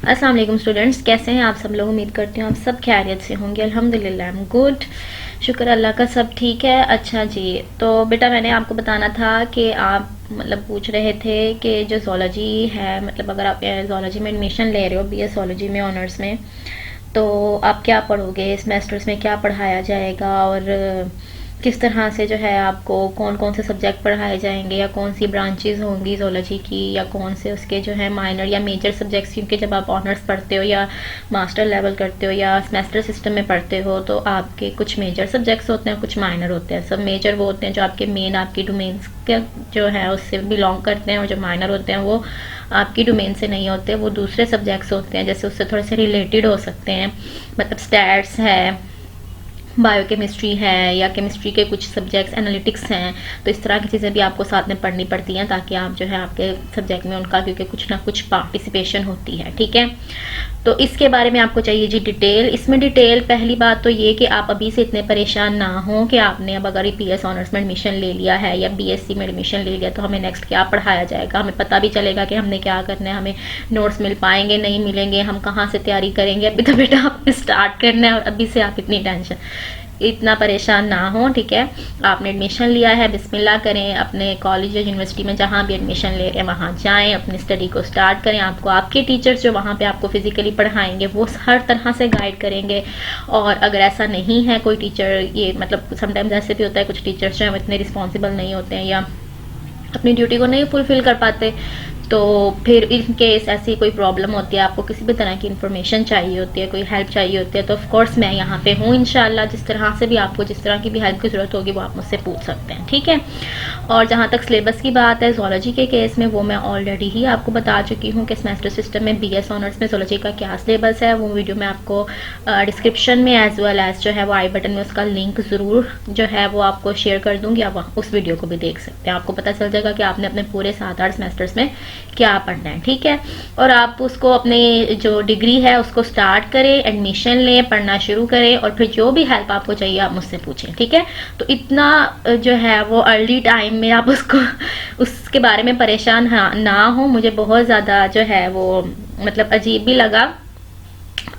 अस्सलाम वालेकुम स्टूडेंट्स, कैसे हैं आप सब लोग। उम्मीद करती हूँ आप सब खैरियत से होंगे। अल्हम्दुलिल्लाह आई एम गुड, शुक्र अल्लाह का, सब ठीक है। अच्छा जी, तो बेटा मैंने आपको बताना था कि आप मतलब पूछ रहे थे कि जो ज़ूलॉजी है, मतलब अगर आप ज़ूलॉजी में एडमिशन ले रहे हो बीए ज़ूलॉजी में ऑनर्स में, तो आप क्या पढ़ोगे, सेमेस्टर्स में क्या पढ़ाया जाएगा और किस तरह से जो है आपको कौन कौन से सब्जेक्ट पढ़ाए जाएंगे या कौन सी ब्रांचेज होंगी ज़ूलॉजी की, या कौन से उसके जो है माइनर या मेजर सब्जेक्ट्स। क्योंकि जब आप ऑनर्स पढ़ते हो या मास्टर लेवल करते हो या सेमेस्टर सिस्टम में पढ़ते हो तो आपके कुछ मेजर सब्जेक्ट्स होते हैं, कुछ माइनर होते हैं। सब मेजर वो होते हैं जो आपके मेन आपकी डोमेन्स के जो है उससे बिलोंग करते हैं, और जो माइनर होते हैं वो आपकी डोमेन से नहीं होते, वो दूसरे सब्जेक्ट्स होते हैं, जैसे उससे थोड़े से रिलेटेड हो सकते हैं। मतलब स्टैट्स है, बायोकेमिस्ट्री है, या केमिस्ट्री के कुछ सब्जेक्ट्स, एनालिटिक्स हैं। तो इस तरह की चीज़ें भी आपको साथ में पढ़नी पड़ती हैं ताकि आप जो है आपके सब्जेक्ट में उनका क्योंकि कुछ ना कुछ पार्टिसिपेशन होती है, ठीक है। तो इसके बारे में आपको चाहिए जी डिटेल। इसमें डिटेल पहली बात तो ये कि आप अभी से इतने परेशान ना हो कि आपने अब अगर पीएस ऑनर्स में एडमिशन ले लिया है या बीएससी में एडमिशन ले लिया तो हमें नेक्स्ट क्या पढ़ाया जाएगा, हमें पता भी चलेगा कि हमने क्या करना है, हमें नोट्स मिल पाएंगे नहीं मिलेंगे, हम कहाँ से तैयारी करेंगे। अभी तो बेटा आपने स्टार्ट करना है और अभी से आप इतना परेशान ना हो, ठीक है। आपने एडमिशन लिया है, बिस्मिल्लाह करें, अपने कॉलेज या यूनिवर्सिटी में जहाँ भी एडमिशन ले रहे हैं वहाँ जाएं, अपनी स्टडी को स्टार्ट करें। आपको आपके टीचर्स जो वहाँ पे आपको फिजिकली पढ़ाएंगे वो हर तरह से गाइड करेंगे। और अगर ऐसा नहीं है कोई टीचर, ये मतलब समटाइम्स ऐसे भी होता है कुछ टीचर्स जो है इतने रिस्पॉन्सिबल नहीं होते हैं या अपनी ड्यूटी को नहीं फुलफिल कर पाते, तो फिर इन केस ऐसी कोई प्रॉब्लम होती है, आपको किसी भी तरह की इन्फॉर्मेशन चाहिए होती है, कोई हेल्प चाहिए होती है, तो ऑफ कोर्स मैं यहाँ पे हूँ इंशाल्लाह। जिस तरह से भी आपको जिस तरह की भी हेल्प की ज़रूरत होगी वो आप मुझसे पूछ सकते हैं, ठीक है। और जहाँ तक सिलेबस की बात है ज़ूलॉजी के केस में, वो मैं ऑलरेडी ही आपको बता चुकी हूँ कि सेमेस्टर सिस्टम में बीएस ऑनर्स में ज़ूलॉजी का क्या सिलेबस है। वो वीडियो मैं आपको डिस्क्रिप्शन में एज वेल एज जो है वो आई बटन में उसका लिंक ज़रूर जो है वो आपको शेयर कर दूँगी। आप उस वीडियो को भी देख सकते हैं, आपको पता चल जाएगा कि आपने अपने पूरे 7-8 सेमेस्टर्स में क्या पढ़ना है, ठीक है। और आप उसको अपने जो डिग्री है उसको स्टार्ट करें, एडमिशन लें, पढ़ना शुरू करें, और फिर जो भी हेल्प आपको चाहिए आप मुझसे पूछें, ठीक है। तो इतना जो है वो अर्ली टाइम में आप उसके बारे में परेशान ना हो। मुझे बहुत ज़्यादा जो है वो मतलब अजीब भी लगा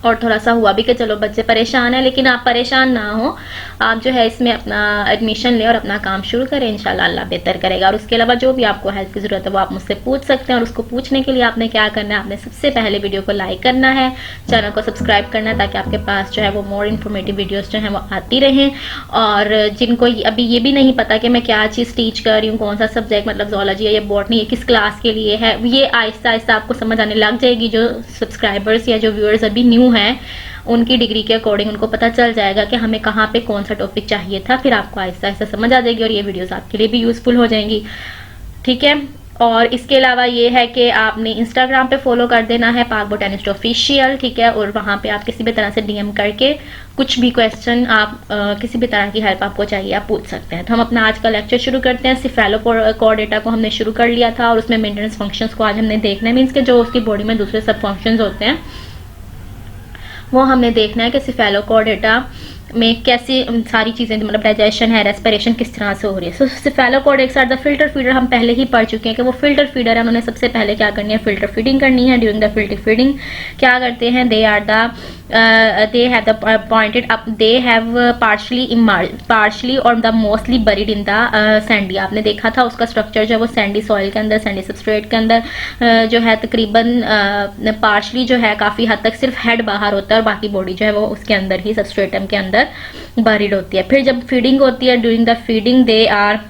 और थोड़ा सा हुआ भी कि चलो बच्चे परेशान है, लेकिन आप परेशान ना हो। आप जो है इसमें अपना एडमिशन लें और अपना काम शुरू करें, इंशाल्लाह अल्लाह बेहतर करेगा। और उसके अलावा जो भी आपको हेल्प की ज़रूरत है वो आप मुझसे पूछ सकते हैं। और उसको पूछने के लिए आपने क्या करना है, आपने सबसे पहले वीडियो को लाइक करना है, चैनल को सब्सक्राइब करना है ताकि आपके पास जो है वो मोर इन्फॉर्मेटिव वीडियोज़ जो हैं वो आती रहें। और जिनको अभी ये भी नहीं पता कि मैं क्या चीज़ टीच कर रही हूँ, कौन सा सब्जेक्ट मतलब ज़ूलॉजी है या बॉटनी, किस क्लास के लिए है, ये आहिस्ता आहिस्ता आपको समझ आने लग जाएगी। जो सब्सक्राइबर्स या जो व्यूअर्स अभी न्यू हैं उनकी डिग्री के अकॉर्डिंग उनको पता चल जाएगा कि हमें कहाँ पे कौन सा टॉपिक चाहिए था, फिर आपको आहिस्ता आहिस्ता समझ आ जाएगी और ये वीडियोस आपके लिए भी यूजफुल हो जाएंगी, ठीक है। और इसके अलावा ये है कि आपने इंस्टाग्राम पे फॉलो कर देना है पाक बोटैनिस्ट ऑफिशियल, ठीक है। और वहाँ पे आप किसी भी तरह से डीएम करके कुछ भी क्वेश्चन आप किसी भी तरह की हेल्प आपको चाहिए आप पूछ सकते हैं। तो हम अपना आज का लेक्चर शुरू करते हैं। सिफेलोकोडेटा को हमने शुरू कर लिया था और उसमें मेंटेनेंस फंक्शंस को आज हमने देखना है, मीन्स के जो उसकी बॉडी में दूसरे सब फंक्शंस होते हैं वो हमने देखना है कि सिफेलोकोडेटा में कैसी सारी चीज़ें मतलब डाइजेशन है, रेस्पिरेशन किस तरह से हो रही है। सो सिफेलोकोडेक्स आर द फिल्टर फीडर, हम पहले ही पढ़ चुके हैं कि वो फिल्टर फीडर है। उन्होंने सबसे पहले क्या करनी है, फिल्टर फीडिंग करनी है। ड्यूरिंग द फिल्टर फीडिंग क्या करते हैं, they have the pointed up, they have partially और the mostly buried in the sandy. आपने देखा था उसका स्ट्रक्चर जो है वो सैंडी सॉइल के अंदर, सैंडी सबस्ट्रेट के अंदर जो है तकरीबन पार्शली जो है काफ़ी हद तक सिर्फ हेड बाहर होता है और बाकी बॉडी जो है वो उसके अंदर ही सबस्ट्रेटम के अंदर बरीड होती है। फिर जब फीडिंग होती है, during the feeding they are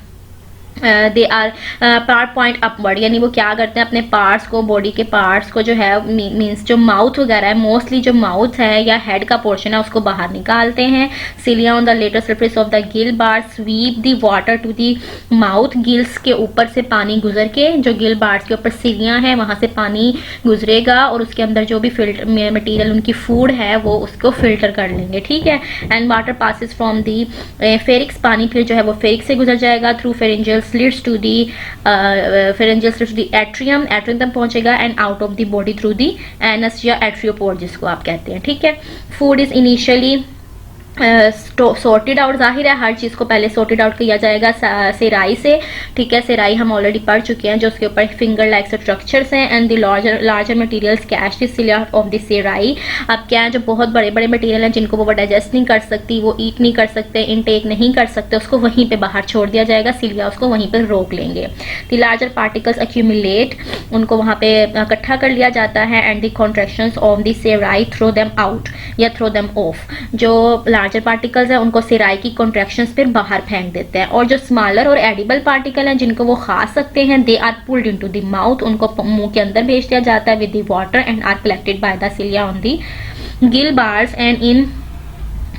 part point upward, यानी वो क्या करते हैं अपने पार्ट्स को, बॉडी के पार्ट्स को जो है मीन्स जो माउथ वगैरह है, मोस्टली जो माउथ है या हेड का पोर्शन है उसको बाहर निकालते हैं। Cilia on the lateral surface of the gill bar sweep the water to the mouth, gills के ऊपर से पानी गुजर के, जो गिल बार्स के ऊपर सिलियाँ हैं वहाँ से पानी गुजरेगा और उसके अंदर जो भी फिल्टर मटीरियल उनकी फूड है वो उसको फिल्टर कर लेंगे, ठीक है। And water passes from the pharynx, पानी फिर जो है वो फेरिक से गुजर जाएगा through pharyngeal slits to the pharyngeal slits to the atrium, atrium तक पहुंचेगा and out of the body through the anus या एट्रियोपोड जिसको आप कहते हैं, ठीक है। Food is initially sorted out, जाहिर है हर चीज़ को पहले सॉर्टेड आउट किया जाएगा सेराई से, ठीक है। सेराई हम ऑलरेडी पढ़ चुके हैं, जो उसके ऊपर फिंगर लाइक स्ट्रक्चर्स हैं, and the larger materials cash the cilia of the सेराई। अब क्या है, जो बहुत बड़े बड़े मटेरियल हैं जिनको वो डाइजेस्ट नहीं कर सकती, वो ईट नहीं कर सकते, इनटेक नहीं कर सकते, उसको वहीं पे बाहर छोड़ दिया जाएगा, सिलिया उसको वहीं पर रोक लेंगे। द लार्जर पार्टिकल्स एक्यूमुलेट, उनको वहाँ पे इकट्ठा कर लिया जाता है, and the contractions of the सेराई थ्रो देम आउट या थ्रो देम ऑफ। जो लार्जर पार्टिकल्स हैं उनको सेराई की कॉन्ट्रैक्शंस फिर बाहर फेंक देते हैं, और जो स्मॉलर और एडिबल पार्टिकल हैं जिनको वो खा सकते हैं, they are pulled into the mouth, उनको मुंह के अंदर भेज दिया जाता है with the water, and are collected by the cilia on the gill bars and in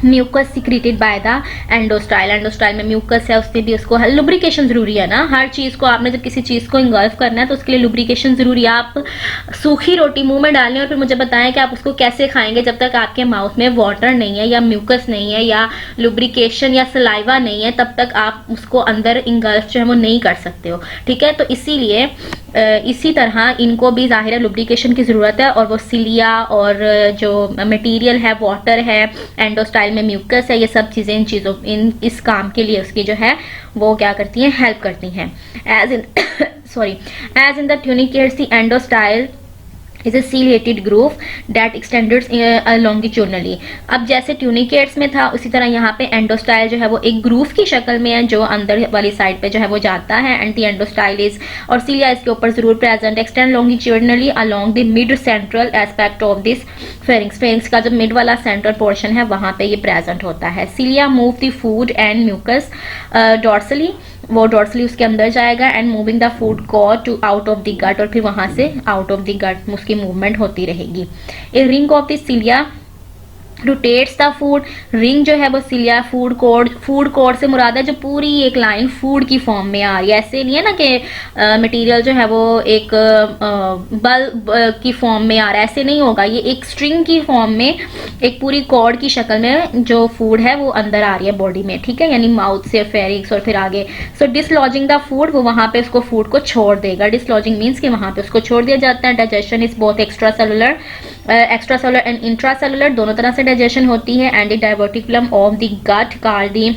mucus secreted by the endostyle. Endostyle में म्यूकस है, उससे भी उसको लुब्रिकेशन जरूरी है ना। हर चीज को आपने जब किसी चीज को इंगल्फ करना है तो उसके लिए लुब्रिकेशन जरूरी है। आप सूखी रोटी मुंह में डालें और फिर मुझे बताएं कि आप उसको कैसे खाएंगे जब तक आपके माउथ में वाटर नहीं है या म्यूकस नहीं है या लुब्रिकेशन या सलाइवा नहीं है, तब तक आप उसको अंदर इंगल्फ जो है वो नहीं कर सकते हो, ठीक है। तो इसीलिए इसी तरह इनको भी जाहिर है लुब्रिकेशन की जरूरत है, और वो सिलिया और जो मटेरियल है, वाटर है, एंडोस्टाइल में म्यूकस है, ये सब चीजें इन इस काम के लिए उसकी जो है वो क्या करती हैं, हेल्प करती हैं। As in the tunicates the endostyle is a ciliated groove that extended longitudinally. अब जैसे ट्यूनिकेट्स में था उसी तरह यहाँ पे एंडोस्टाइल जो है वो एक ग्रूव की शक्ल में है जो अंदर वाली साइड पे जो है वो जाता है, एंड द एंडोस्टाइल इज, और सिलिया इसके ऊपर जरूर present, extend longitudinally along the mid central aspect of this pharynx. Pharynx का जो मिड वाला सेंट्रल पोर्शन है वहां पे ये प्रेजेंट होता है। Cilia move the food and mucus dorsally, वो डॉर्सली उसके अंदर जाएगा, and moving the food cord to out of the gut, और फिर वहां से आउट ऑफ द गट उसकी मूवमेंट होती रहेगी। A ring of the cilia rotates the food, ring जो है वो सिलिया फूड कोड से मुराद है जो पूरी एक लाइन फूड की फॉर्म में आ रही है। ऐसे नहीं है ना कि मटेरियल जो है वो एक बल की फॉर्म में आ रहा है, ऐसे नहीं होगा। ये एक स्ट्रिंग की फॉर्म में एक पूरी कॉर्ड की शक्ल में जो फूड है वो अंदर आ रही है बॉडी में, ठीक है, यानी माउथ से फेरिंक्स और फिर आगे। सो डिसलॉजिंग द फूड, वो वहां पे उसको फूड को छोड़ देगा। डिसलॉजिंग मीन्स कि वहां पे उसको छोड़ दिया जाता है। Digestion is both extra cellular and intra cellular, दोनों तरह से डाइजेशन होती है। And the diverticulum of the gut called the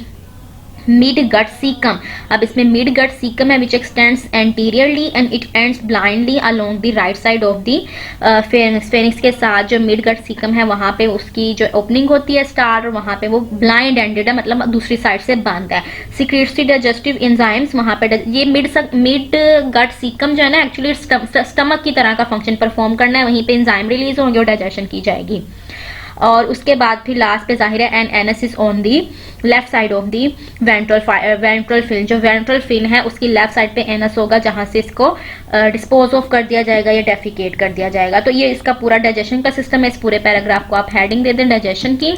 mid gut caecum. अब इसमें मिड गट सीकम है which extends anteriorly and it ends blindly along the right side of the pharynx के साथ जो मिड गट सीकम है वहां पे उसकी जो ओपनिंग होती है स्टार्ट, और वहां पे वो ब्लाइंड एंडेड है, मतलब दूसरी साइड से बंद है। सीक्रेट्स द डाइजेस्टिव एंजाइम्स, वहां पे ये मिड गट सीकम जो है ना एक्चुअली स्टमक की तरह का फंक्शन परफॉर्म करना है, वहीं पे एंजाइम रिलीज होंगे और डाइजेशन की जाएगी। और उसके बाद फिर लास्ट पे जाहिर है an anus on the left side of the ventral fin, जो वेंट्रल फिन है उसकी लेफ्ट साइड पे एनएस होगा जहां से इसको डिस्पोज ऑफ कर दिया जाएगा या डेफिकेट कर दिया जाएगा। तो ये इसका पूरा डाइजेशन का सिस्टम है। इस पूरे पैराग्राफ को आप हेडिंग दे दें डाइजेशन की,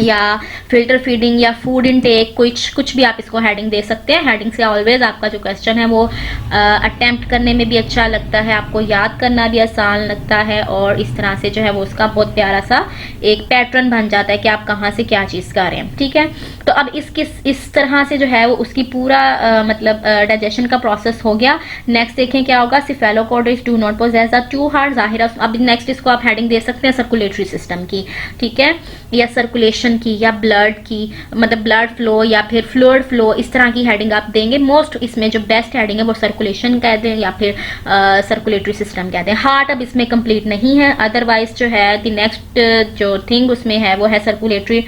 या फिल्टर फीडिंग या फूड इनटेक, कुछ भी आप इसको हेडिंग दे सकते हैं। हेडिंग से ऑलवेज आपका जो क्वेश्चन है वो अटेम्प्ट करने में भी अच्छा लगता है, आपको याद करना भी आसान लगता है, और इस तरह से जो है वो उसका बहुत प्यारा सा एक पैटर्न बन जाता है कि आप कहाँ से क्या चीज़ कर रहे हैं, ठीक है। तो अब इस तरह से जो है वो उसकी पूरा मतलब डाइजेशन का प्रोसेस हो गया। नेक्स्ट देखें क्या होगा, cephalochordates do not possess the true heart, जाहिर है अब नेक्स्ट इसको आप हेडिंग दे सकते हैं सर्कुलेटरी सिस्टम की, ठीक है, या सर्कुलेशन की, या ब्लड की, मतलब ब्लड फ्लो या फिर फ्लूइड फ्लो, इस तरह की हेडिंग आप देंगे। मोस्ट इसमें जो बेस्ट हेडिंग है वो सर्कुलेशन कह दें या फिर सर्कुलेटरी सिस्टम कह दें। हार्ट अब इसमें कंप्लीट नहीं है, अदरवाइज जो है द नेक्स्ट जो थिंग उसमें है वो है circulatory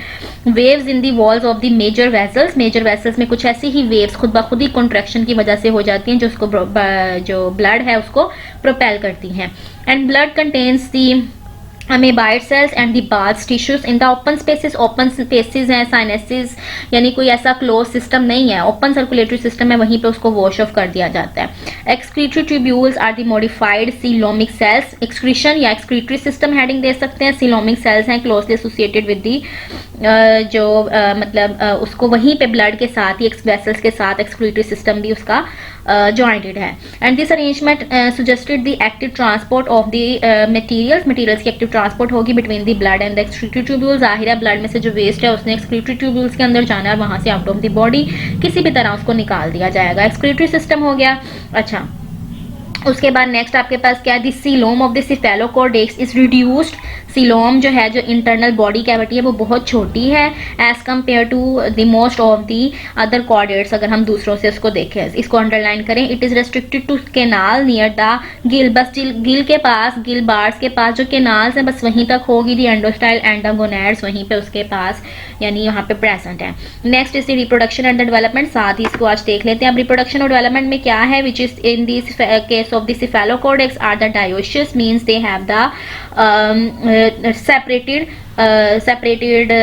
waves in the walls of the major vessels. Major vessels में कुछ ऐसी ही वेव्स खुद ब खुद ही कॉन्ट्रैक्शन की वजह से हो जाती हैं जो उसको जो ब्लड है उसको प्रोपेल करती हैं। And blood contains the amoeboid cells and the bars tissues in the open spaces. Open spaces हैं, साइनेसिस, यानी कोई ऐसा क्लोज सिस्टम नहीं है, ओपन सर्कुलेटरी सिस्टम है, वहीं पे उसको वॉश ऑफ कर दिया जाता है। Excretory tubules are the modified coelomic cells. Excretion या एक्सक्रीटरी सिस्टम हेडिंग दे सकते हैं। सीलोमिक सेल्स हैं क्लोजली एसोसिएटेड विद दी मतलब उसको वहीं पे ब्लड के साथ ही वेसल्स के साथ एक्सक्रीटरी सिस्टम भी उसका जॉइंटेड है। And this arrangement suggested the active transport of the materials की एक्टिव ट्रांसपोर्ट होगी between the blood and the excretory tubules. जाहिर है ब्लड में से जो वेस्ट है उसने एक्सक्रीटरी ट्यूब्यूल्स के अंदर जाना है, वहां से आउट ऑफ द बॉडी किसी भी तरह उसको निकाल दिया जाएगा। एक्सक्रीटरी सिस्टम हो गया। अच्छा, उसके बाद नेक्स्ट आपके पास क्या है, the coelom of the cephalochordates is reduced. Coelom जो है, जो इंटरनल बॉडी कैविटी है, वो बहुत छोटी है as compare to the most of the other chordates. अगर हम दूसरों से उसको देखें, इसको अंडरलाइन करें। It is restricted to canal near the gill, बस गिल के पास, गिल बार्स के पास जो कैनाल्स हैं बस वहीं तक होगी। दी एंडोस्टाइल एंड द गोनैड्स वहीं पे उसके पास, यानी यहाँ पे प्रेजेंट है। Next is the reproduction and the development, साथ ही इसको आज देख लेते हैं। अब रिप्रोडक्शन और डेवलपमेंट में क्या है, which is in this case of the cephalocordex are the dioecious, means they have the separated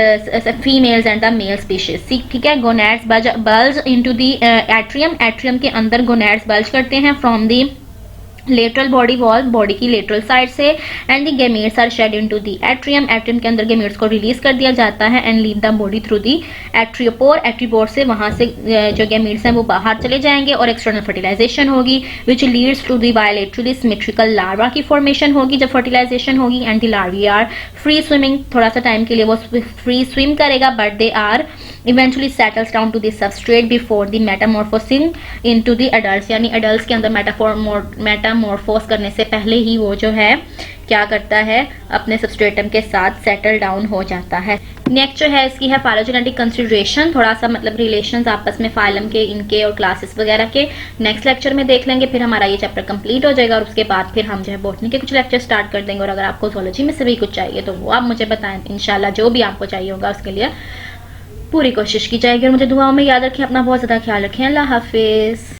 females and the male species। ठीक है। gonads bulge into the atrium, atrium के अंदर gonads bulge करते हैं from the lateral body wall, body की lateral side से। And the gametes are shed into the atrium, atrium के अंदर गैमेट्स को रिलीज कर दिया जाता है। And leave the body through the atriopore, atriopore से वहां से जो गैमेट्स हैं वो बाहर चले जाएंगे और एक्सटर्नल फर्टिलाइजेशन होगी, which leads to the bilaterally symmetrical larva की फॉर्मेशन होगी जब फर्टिलाइजेशन होगी। And the larvae are free swimming, थोड़ा सा टाइम के लिए वो फ्री स्विम करेगा, but they are eventually settles down to the substrate before the metamorphosing into the adults, यानी एडल्ट्स के अंदर मेटामॉर्फोस करने से पहले ही वो जो है क्या करता है, अपने सबस्ट्रेटम के साथ सेटल डाउन हो जाता है। नेक्स्ट जो है इसकी है फाइलोजेनेटिक कंसिडरेशन, थोड़ा सा मतलब रिलेशंस आपस में फाइलम के, इनके और क्लासेस वगैरह के नेक्स्ट लेक्चर में देख लेंगे। फिर हमारा ये चैप्टर कंप्लीट हो जाएगा और उसके बाद फिर हम जो है बॉटनी के कुछ लेक्चर स्टार्ट कर देंगे। और अगर आपको ज़ूलॉजी में से भी कुछ चाहिए तो वो आप मुझे बताएं, इंशाल्लाह जो भी आपको चाहिए होगा उसके लिए पूरी कोशिश की जाएगी। और मुझे दुआओं में याद रखें, अपना बहुत ज़्यादा ख्याल रखें। अल्लाह हाफिज़।